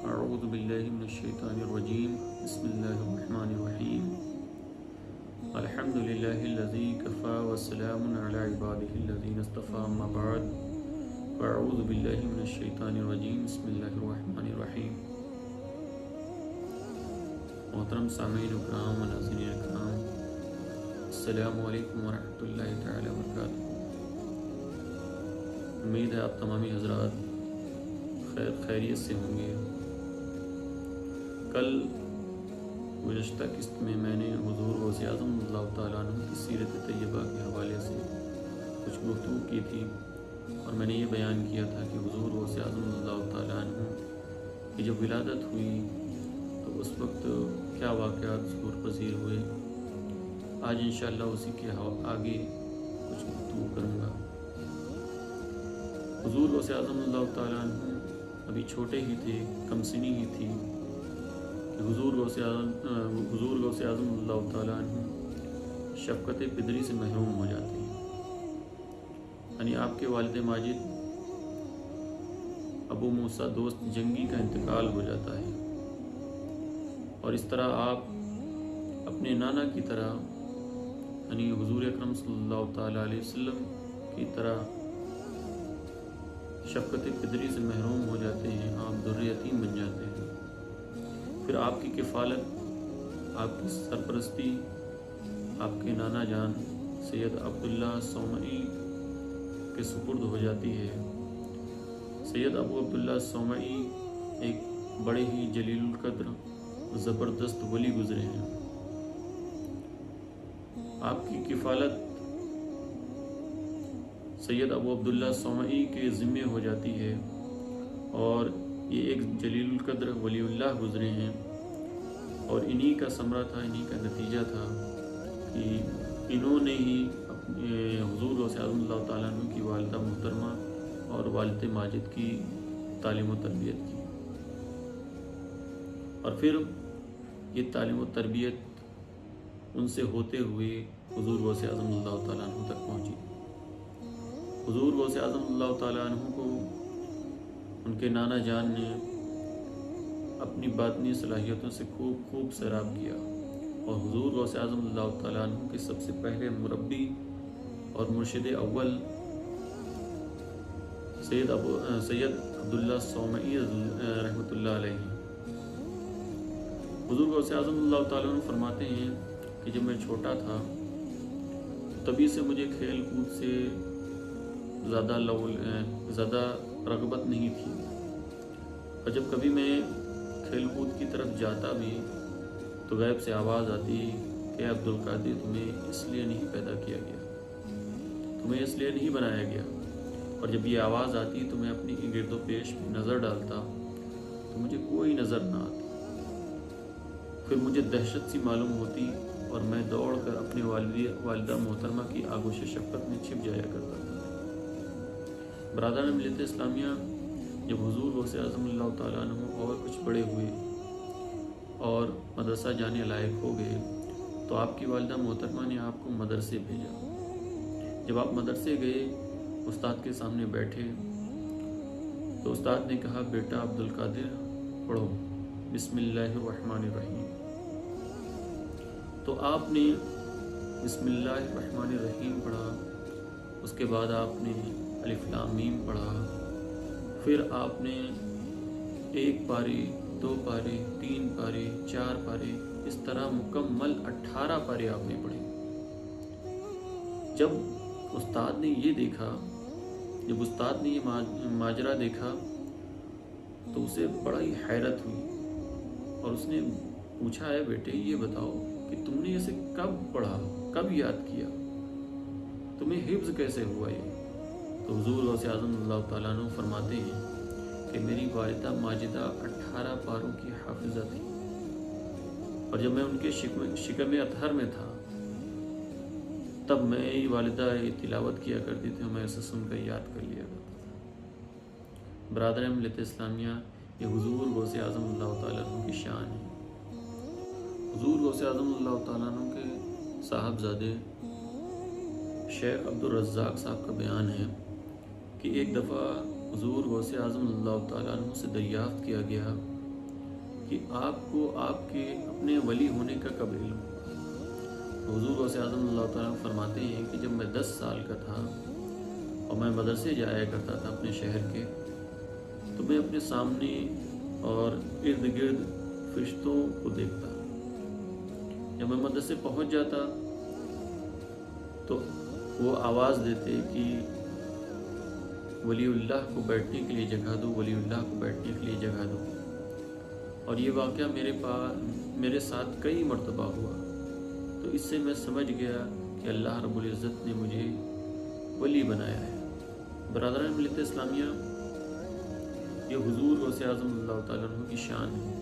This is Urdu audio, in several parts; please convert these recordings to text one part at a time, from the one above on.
اعوذ باللہ من الشیطان الرجیم بسم اللہ الرحمن الرحیم الحمد للہ الذی کفا وسلام علی عبادہ الذین اصطفى اما بعد فاعوذ باللہ من الشیطان الرجیم بسم اللہ الرحمن الرحیم۔ محترم سامعین اکرام و ناظرین اکرام، السلام علیکم ورحمۃ اللہ تعالی وبرکاتہ۔ امید ہے آپ تمامی حضرات خیریت سے ہوں گے۔ کل گزشتہ قسط میں نے حضور غوث اعظم اللہ تعالیٰ عنہ کی سیرت طیبہ کے حوالے سے کچھ گفتگو کی تھی، اور میں نے یہ بیان کیا تھا کہ حضور غوث اعظم اللہ تعالیٰ عنہ کی جب ولادت ہوئی تو اس وقت کیا واقعات ظہور پذیر ہوئے۔ آج انشاءاللہ اسی کے آگے کچھ گفتگو کروں گا۔ حضور غوث اعظم اللہ تعالیٰ عنہ ابھی چھوٹے ہی تھے، کم سنی ہی تھی کہ حضور غوث اعظم اللہ تعالیٰ عنہ شفقت پدری سے محروم ہو جاتے ہیں، یعنی آپ کے والد ماجد ابو موسیٰ دوست جنگی کا انتقال ہو جاتا ہے، اور اس طرح آپ اپنے نانا کی طرح یعنی حضور اکرم صلی اللہ تعالیٰ علیہ وسلم کی طرح شفقت پدری سے محروم ہو جاتے ہیں، آپ در یتیم بن جاتے ہیں۔ پھر آپ کی کفالت، آپ کی سرپرستی آپ کے نانا جان سید عبداللہ صومعی کے سپرد ہو جاتی ہے۔ سید ابو عبداللہ صومعی ایک بڑے ہی جلیل القدر زبردست ولی گزرے ہیں۔ آپ کی کفالت سید ابو عبداللہ صومعی کے ذمے ہو جاتی ہے، اور یہ ایک جلیل القدر ولی اللہ گزرے ہیں، اور انہی کا ثمرہ تھا، انہی کا نتیجہ تھا کہ انہوں نے ہی اپنے حضور غوث اعظم اللہ تعالیٰ عنہ کی والدہ محترمہ اور والد ماجد کی تعلیم و تربیت کی، اور پھر یہ تعلیم و تربیت ان سے ہوتے ہوئے حضور غوث اعظم اللہ تعالیٰ عنہ تک پہنچی۔ حضور غوث اعظم اللہ تعالیٰ عنہ کو ان کے نانا جان نے اپنی باطنی صلاحیتوں سے خوب سیراب کیا، اور حضور غوث اعظم اللہ تعالیٰ عنہ کے سب سے پہلے مربی اور مرشد اول سید عبداللہ صومعی رحمۃ اللہ علیہ۔ حضور غوث اعظم اللہ تعالیٰ عنہ فرماتے ہیں کہ جب میں چھوٹا تھا تبھی سے مجھے کھیل کود سے زیادہ رغبت نہیں تھی، اور جب کبھی میں کھیل کود کی طرف جاتا بھی تو غیب سے آواز آتی کہ عبد القادر تمہیں اس لیے نہیں پیدا کیا گیا، تمہیں اس لیے نہیں بنایا گیا، اور جب یہ آواز آتی تو میں اپنی گرد و پیش میں نظر ڈالتا تو مجھے کوئی نظر نہ آتی، پھر مجھے دہشت سی معلوم ہوتی اور میں دوڑ کر اپنے والدہ محترمہ کی آغوش شفقت میں چھپ جایا کرتا تھا۔ برادران ملت اسلامیہ، جب حضور غوث اعظم اللہ تعالیٰ عنہ اور کچھ بڑے ہوئے اور مدرسہ جانے لائق ہو گئے تو آپ کی والدہ محترمہ نے آپ کو مدرسے بھیجا۔ جب آپ مدرسے گئے، استاد کے سامنے بیٹھے تو استاد نے کہا، بیٹا عبد القادر پڑھو بسم اللہ الرحمن الرحیم۔ تو آپ نے بسم اللہ الرحمن الرحیم پڑھا، اس کے بعد آپ نے الف لام میم پڑھا، پھر آپ نے 1 پارے 2 پارے 3 پارے 4 پارے اس طرح مکمل 18 پارے آپ نے پڑھے۔ جب استاد نے یہ ماجرا دیکھا تو اسے بڑا ہی حیرت ہوئی، اور اس نے پوچھا، ہے بیٹے یہ بتاؤ کہ تم نے اسے کب پڑھا، کب یاد کیا، تمہیں حفظ کیسے ہوا یہ؟ تو حضور غوث اعظم اللہ تعالیٰ عنہ فرماتے ہیں کہ میری والدہ ماجدہ 18 پاروں کی حافظہ تھی، اور جب میں ان کے شکم اطہر میں تھا تب میری والدہ یہ تلاوت کیا کرتی تھی، اور میں اسے سن کر یاد کر لیا کرتا تھا۔ برادران ملت اسلامیہ، یہ حضور غوث اعظم اللہ تعالیٰ عنہ کی شان ہے۔ حضور غوث اعظم اللہ تعالیٰ عنہ کے صاحبزادے شیخ عبدالرزاق صاحب کا بیان ہے کہ ایک دفعہ حضور غوث اعظم اللہ تعالیٰ عنہ سے دریافت کیا گیا کہ آپ کو آپ کے اپنے ولی ہونے کا کب علم ہوا؟ حضور غوث اعظم اللہ تعالیٰ فرماتے ہیں کہ جب میں 10 سال کا تھا اور میں مدرسے جایا کرتا تھا اپنے شہر کے، تو میں اپنے سامنے اور ارد گرد فرشتوں کو دیکھتا۔ جب میں مدرسے پہنچ جاتا تو وہ آواز دیتے کہ ولی اللہ کو بیٹھنے کے لیے جگہ دو، ولی اللہ کو بیٹھنے کے لیے جگہ دو۔ اور یہ واقعہ میرے ساتھ کئی مرتبہ ہوا، تو اس سے میں سمجھ گیا کہ اللہ رب العزت نے مجھے ولی بنایا ہے۔ برادران ملت اسلامیہ، یہ حضور غوث اعظم اللہ تعالیٰ عنہ کی شان ہے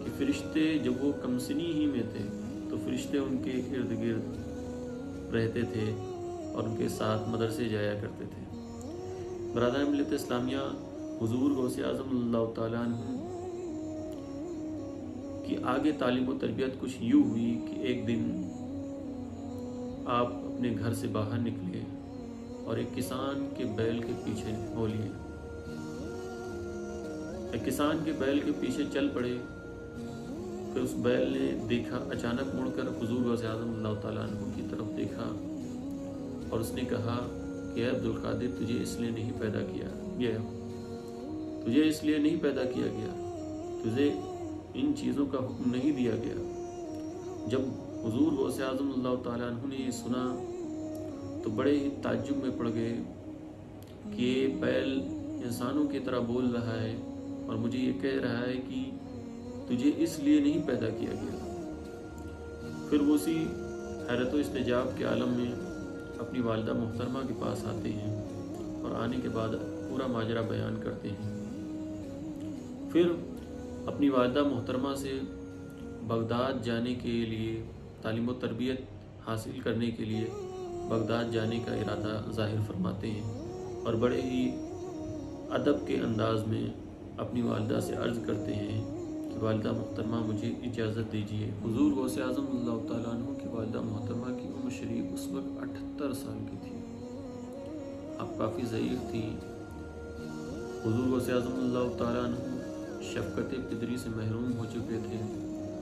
کہ فرشتے جب وہ کمسنی ہی میں تھے تو فرشتے ان کے ارد گرد رہتے تھے اور ان کے ساتھ مدرسے جایا کرتے تھے۔ برادران ملت اسلامیہ، حضور غوث اعظم اللہ تعالیٰ عنہ کی آگے تعلیم و تربیت کچھ یوں ہوئی کہ ایک دن آپ اپنے گھر سے باہر نکلے اور ایک کسان کے بیل کے پیچھے ہو لیے، ایک کسان کے بیل کے پیچھے چل پڑے۔ پھر اس بیل نے دیکھا، اچانک مڑ کر حضور غوث اعظم اللہ تعالیٰ عنہ کی طرف دیکھا اور اس نے کہا کہ اے عبدالقادر، تجھے اس لیے نہیں پیدا کیا گیا، تجھے اس لیے نہیں پیدا کیا گیا، تجھے ان چیزوں کا حکم نہیں دیا گیا۔ جب حضور غوث اعظم اللہ تعالیٰ عنہ نے یہ سنا تو بڑے ہی تعجب میں پڑ گئے کہ یہ بیل انسانوں کی طرح بول رہا ہے اور مجھے یہ کہہ رہا ہے کہ تجھے اس لیے نہیں پیدا کیا گیا۔ پھر وہ اسی حیرت و استعجاب کے عالم میں اپنی والدہ محترمہ کے پاس آتے ہیں اور آنے کے بعد پورا ماجرا بیان کرتے ہیں۔ پھر اپنی والدہ محترمہ سے بغداد جانے کے لیے، تعلیم و تربیت حاصل کرنے کے لیے بغداد جانے کا ارادہ ظاہر فرماتے ہیں اور بڑے ہی ادب کے انداز میں اپنی والدہ سے عرض کرتے ہیں کہ والدہ محترمہ مجھے اجازت دیجیے۔ حضور غوث اعظم اللہ تعالیٰ عنہ کی والدہ محترمہ کی عمر شریف اس وقت 78 سال کی تھی، اب کافی ضعیف تھی۔ حضور غوث اعظم اللہ تعالیٰ عنہ شفقت پدری سے محروم ہو چکے تھے،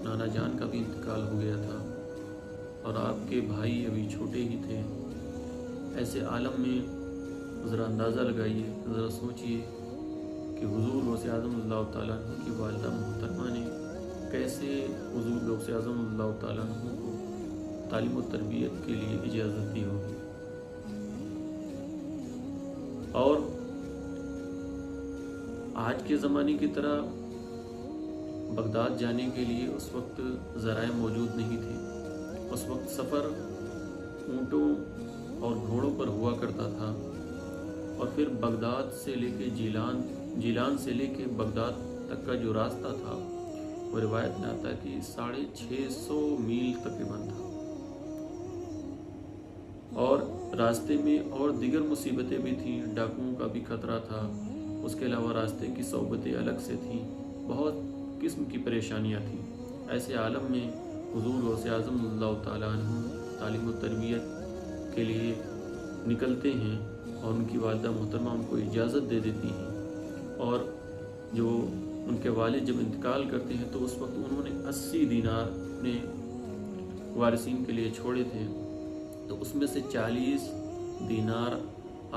نانا جان کا بھی انتقال ہو گیا تھا اور آپ کے بھائی ابھی چھوٹے ہی تھے۔ ایسے عالم میں ذرا اندازہ لگائیے، ذرا سوچئے کہ حضور غوث اعظم اللہ تعالیٰ عنہ کی والدہ محترمہ نے کیسے حضور غوث اعظم اللہ تعالیٰ عنہ کو تعلیم و تربیت کے لیے اجازت دی ہوگی۔ اور آج کے زمانے کی طرح بغداد جانے کے لیے اس وقت ذرائع موجود نہیں تھے۔ اس وقت سفر اونٹوں اور گھوڑوں پر ہوا کرتا تھا اور پھر بغداد سے لے کے جیلان سے لے کے بغداد تک کا جو راستہ تھا وہ روایت میں آتا ہے کہ 650 میل تقریباً تھا، اور راستے میں اور دیگر مصیبتیں بھی تھیں، ڈاکوؤں کا بھی خطرہ تھا، اس کے علاوہ راستے کی صحبتیں الگ سے تھیں، بہت قسم کی پریشانیاں تھیں۔ ایسے عالم میں حضور غوث اعظم اللہ تعالیٰ عنہ تعلیم و تربیت کے لیے نکلتے ہیں اور ان کی والدہ محترمہ ان کو اجازت دے دیتی ہیں، اور جو ان کے والد جب انتقال کرتے ہیں تو اس وقت انہوں نے 80 دینار اپنے وارثین کے لیے چھوڑے تھے، تو اس میں سے 40 دینار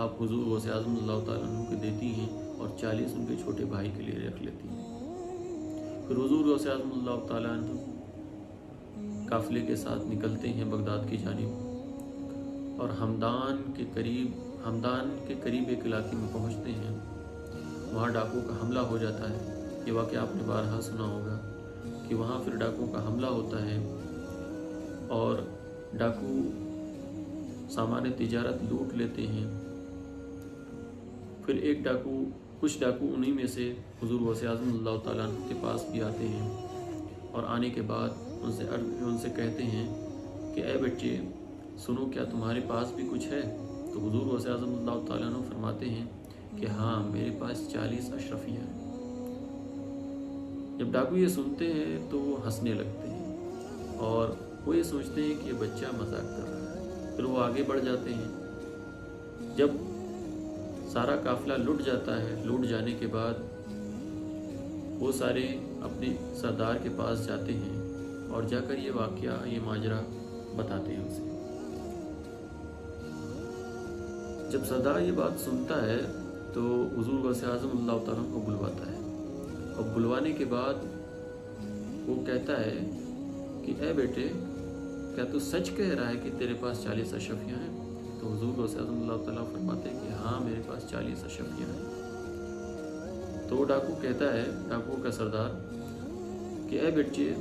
آپ حضور غوث اعظم اللہ تعالیٰ عنہ کو دیتی ہیں اور 40 ان کے چھوٹے بھائی کے لیے رکھ لیتی ہیں۔ پھر حضور غوث اعظم اللہ تعالیٰ عنہ قافلے کے ساتھ نکلتے ہیں بغداد کی جانب اور ہمدان کے قریب ایک علاقے میں پہنچتے ہیں۔ وہاں ڈاکو کا حملہ ہو جاتا ہے، یہ واقعہ آپ نے بارہا سنا ہوگا کہ وہاں پھر ڈاکو کا حملہ ہوتا ہے اور ڈاکو سامان تجارت لوٹ لیتے ہیں۔ پھر کچھ ڈاکو انہی میں سے حضور غوث اعظم اللہ تعالیٰ عنہ کے پاس بھی آتے ہیں اور آنے کے بعد ان سے کہتے ہیں کہ اے بچے سنو، کیا تمہارے پاس بھی کچھ ہے؟ تو حضور غوث اعظم اللہ تعالیٰ عنہ فرماتے ہیں کہ ہاں، میرے پاس 40 اشرفیہ ہیں۔ جب ڈاکو یہ سنتے ہیں تو وہ ہنسنے لگتے ہیں اور وہ یہ سوچتے ہیں کہ یہ بچہ مذاق کر رہا ہے۔ پھر وہ آگے بڑھ جاتے ہیں۔ جب سارا قافلہ لٹ جاتا ہے، لوٹ جانے کے بعد وہ سارے اپنے سردار کے پاس جاتے ہیں اور جا کر یہ واقعہ، یہ ماجرا بتاتے ہیں اسے۔ جب سردار یہ بات سنتا ہے تو حضور غوث اعظم اللہ تعالیٰ کو بلواتا ہے، اور بلوانے کے بعد وہ کہتا ہے کہ اے بیٹے، کیا تو سچ کہہ رہا ہے کہ تیرے پاس 40 اشرفیاں ہیں؟ تو حضور غوث اعظم اللہ تعالیٰ فرماتے ہیں کہ ہاں، میرے پاس 40 اشرفیاں ہیں۔ تو وہ ڈاکو کہتا ہے، ڈاکو کا سردار، کہ اے بچے،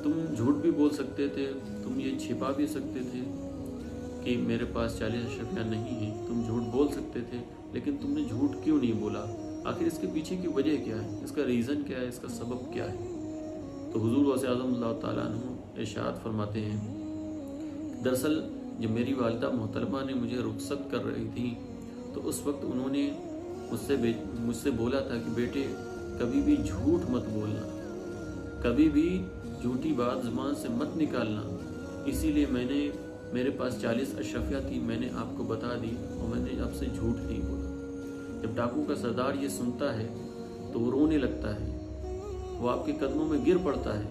تم جھوٹ بھی بول سکتے تھے، تم یہ چھپا بھی سکتے تھے کہ میرے پاس 40 اشرفیاں نہیں ہیں، تم جھوٹ بول سکتے تھے، لیکن تم نے جھوٹ کیوں نہیں بولا؟ آخر اس کے پیچھے کی وجہ کیا ہے؟ اس کا ریزن کیا ہے؟ اس کا سبب کیا ہے؟ تو حضور غوث اعظم اللہ تعالیٰ عنہ ارشاد فرماتے ہیں، دراصل جب میری والدہ محترمہ نے مجھے رخصت کر رہی تھی تو اس وقت انہوں نے مجھ سے بولا تھا کہ بیٹے، کبھی بھی جھوٹ مت بولنا، کبھی بھی جھوٹی بات زبان سے مت نکالنا۔ اسی لیے میرے پاس 40 اشرفیاں تھی، میں نے آپ کو بتا دی اور میں نے آپ سے جھوٹ نہیں بولا۔ جب ڈاکو کا سردار یہ سنتا ہے تو وہ رونے لگتا ہے، وہ آپ کے قدموں میں گر پڑتا ہے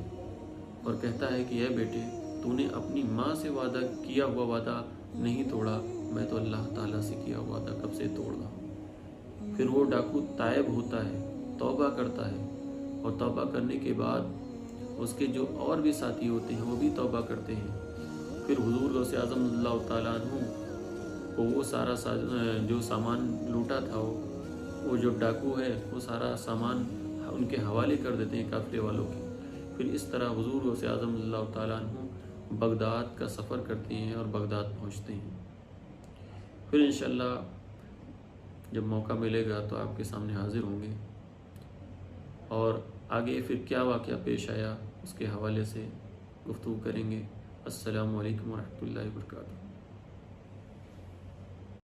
اور کہتا ہے کہ اے بیٹے، تو نے اپنی ماں سے وعدہ کیا ہوا وعدہ نہیں توڑا، میں تو اللہ تعالیٰ سے کیا ہوا وعدہ کب سے توڑ رہا ہوں۔ پھر وہ ڈاکو تائب ہوتا ہے، توبہ کرتا ہے، اور توبہ کرنے کے بعد اس کے جو اور بھی ساتھی ہوتے ہیں وہ بھی توبہ کرتے ہیں۔ پھر حضور غوث اعظم اللہ تعالیٰ عنہ کو وہ سارا جو سامان لوٹا تھا، وہ جو ڈاکو ہے وہ سارا سامان ان کے حوالے کر دیتے ہیں قافلے والوں کے۔ پھر اس طرح حضور غوث اعظم اللہ تعالیٰ عنہ بغداد کا سفر کرتے ہیں اور بغداد پہنچتے ہیں۔ پھر انشاءاللہ جب موقع ملے گا تو آپ کے سامنے حاضر ہوں گے، اور آگے پھر کیا واقعہ پیش آیا اس کے حوالے سے گفتگو کریں گے۔ السلام علیکم ورحمۃ اللہ وبرکاتہ۔